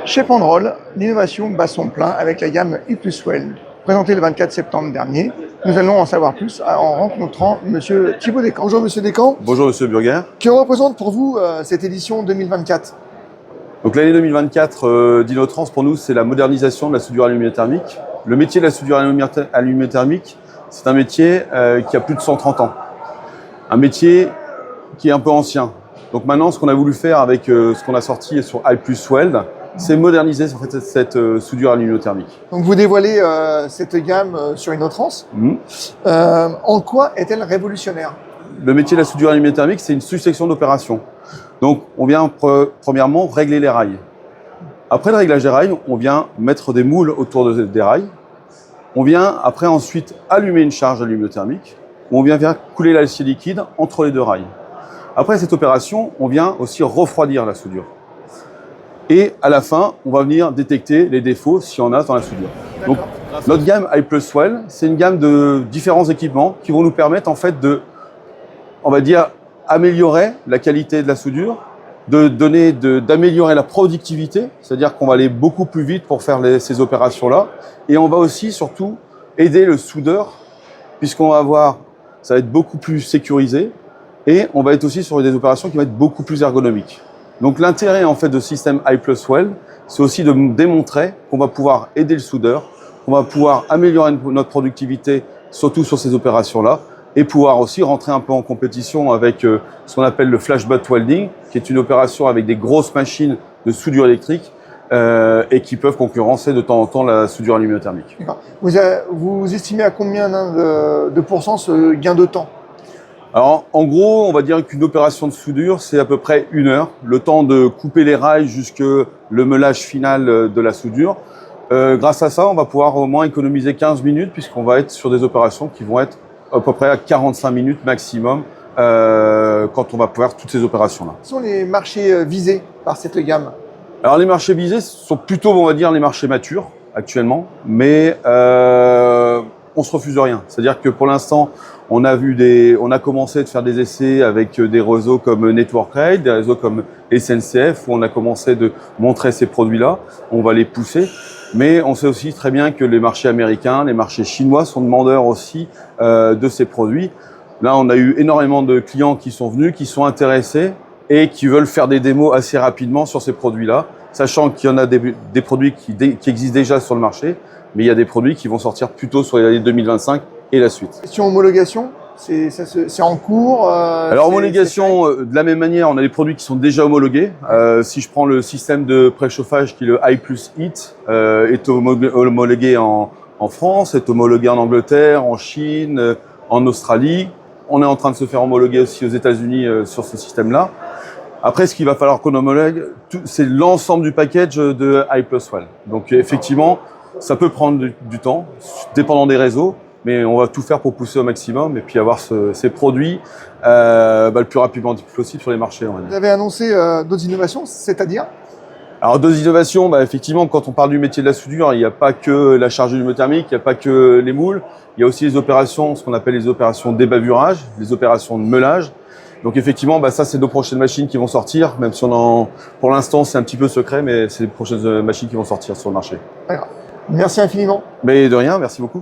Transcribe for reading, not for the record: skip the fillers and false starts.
Chez Pandroll, l'innovation bat son plein avec la gamme E+Well. Présentée le 24 septembre dernier, nous allons en savoir plus en rencontrant Monsieur Thibaut Descamps. Bonjour Monsieur Descamps. Bonjour Monsieur Burger. Que représente pour vous cette édition 2024? Donc l'année 2024 d'Innotrans pour nous c'est la modernisation de la soudure alumino-thermique. Le métier de la soudure alumino-thermique, c'est un métier qui a plus de 130 ans. Un métier qui est un peu ancien. Donc maintenant ce qu'on a voulu faire avec ce qu'on a sorti sur I+Weld, c'est moderniser en fait, cette soudure alumino-thermique. Donc vous dévoilez cette gamme sur Innotrans. En quoi est-elle révolutionnaire? Le métier de la soudure alumino-thermique, c'est une succession d'opérations. Donc on vient premièrement régler les rails. Après le réglage des rails, on vient mettre des moules autour des rails. On vient après ensuite allumer une charge alumino-thermique. On vient faire couler l'acier liquide entre les deux rails. Après cette opération, on vient aussi refroidir la soudure. Et à la fin, on va venir détecter les défauts s'il y en a dans la soudure. Donc, notre gamme I+Well, c'est une gamme de différents équipements qui vont nous permettre en fait de, on va dire, améliorer la qualité de la soudure, d'améliorer la productivité, c'est-à-dire qu'on va aller beaucoup plus vite pour faire ces opérations-là. Et on va aussi surtout aider le soudeur, puisqu'on va avoir, ça va être beaucoup plus sécurisé, et on va être aussi sur des opérations qui vont être beaucoup plus ergonomiques. Donc l'intérêt en fait de ce système I+Well, c'est aussi de démontrer qu'on va pouvoir aider le soudeur, qu'on va pouvoir améliorer notre productivité, surtout sur ces opérations-là, et pouvoir aussi rentrer un peu en compétition avec ce qu'on appelle le flash butt welding, qui est une opération avec des grosses machines de soudure électrique et qui peuvent concurrencer de temps en temps la soudure alumino-thermique. Vous estimez à combien de pourcents ce gain de temps? Alors, en gros, on va dire qu'une opération de soudure, c'est à peu près 1 heure, le temps de couper les rails jusque le meulage final de la soudure. Grâce à ça, on va pouvoir au moins économiser 15 minutes puisqu'on va être sur des opérations qui vont être à peu près à 45 minutes maximum quand on va pouvoir toutes ces opérations-là. Quels sont les marchés visés par cette gamme? Alors, les marchés visés sont plutôt, on va dire, les marchés matures actuellement, mais on se refuse rien. C'est-à-dire que pour l'instant, on a commencé de faire des essais avec des réseaux comme Network Rail, des réseaux comme SNCF, où on a commencé de montrer ces produits-là. On va les pousser. Mais on sait aussi très bien que les marchés américains, les marchés chinois sont demandeurs aussi de ces produits. Là, on a eu énormément de clients qui sont venus, qui sont intéressés et qui veulent faire des démos assez rapidement sur ces produits-là, sachant qu'il y en a des produits qui existent déjà sur le marché, mais il y a des produits qui vont sortir plutôt sur les années 2025 et la suite. Question homologation, c'est en cours Alors homologation, de la même manière, on a des produits qui sont déjà homologués. Si je prends le système de préchauffage qui est le I+Heat, est homologué en France, est homologué en Angleterre, en Chine, en Australie. On est en train de se faire homologuer aussi aux États-Unis sur ce système-là. Après, ce qu'il va falloir qu'on homologue, c'est l'ensemble du package de I+Well. Donc effectivement, ça peut prendre du temps, dépendant des réseaux, mais on va tout faire pour pousser au maximum et puis avoir ces produits le plus rapidement possible sur les marchés. Vous avez annoncé d'autres innovations, c'est-à-dire? Alors d'autres innovations, effectivement, quand on parle du métier de la soudure, il n'y a pas que la charge alumino-thermique, il n'y a pas que les moules, il y a aussi les opérations, ce qu'on appelle les opérations d'ébavurage, les opérations de meulage. Donc effectivement, ça c'est nos prochaines machines qui vont sortir, même si pour l'instant c'est un petit peu secret, mais c'est les prochaines machines qui vont sortir sur le marché. Merci infiniment. Mais de rien, merci beaucoup.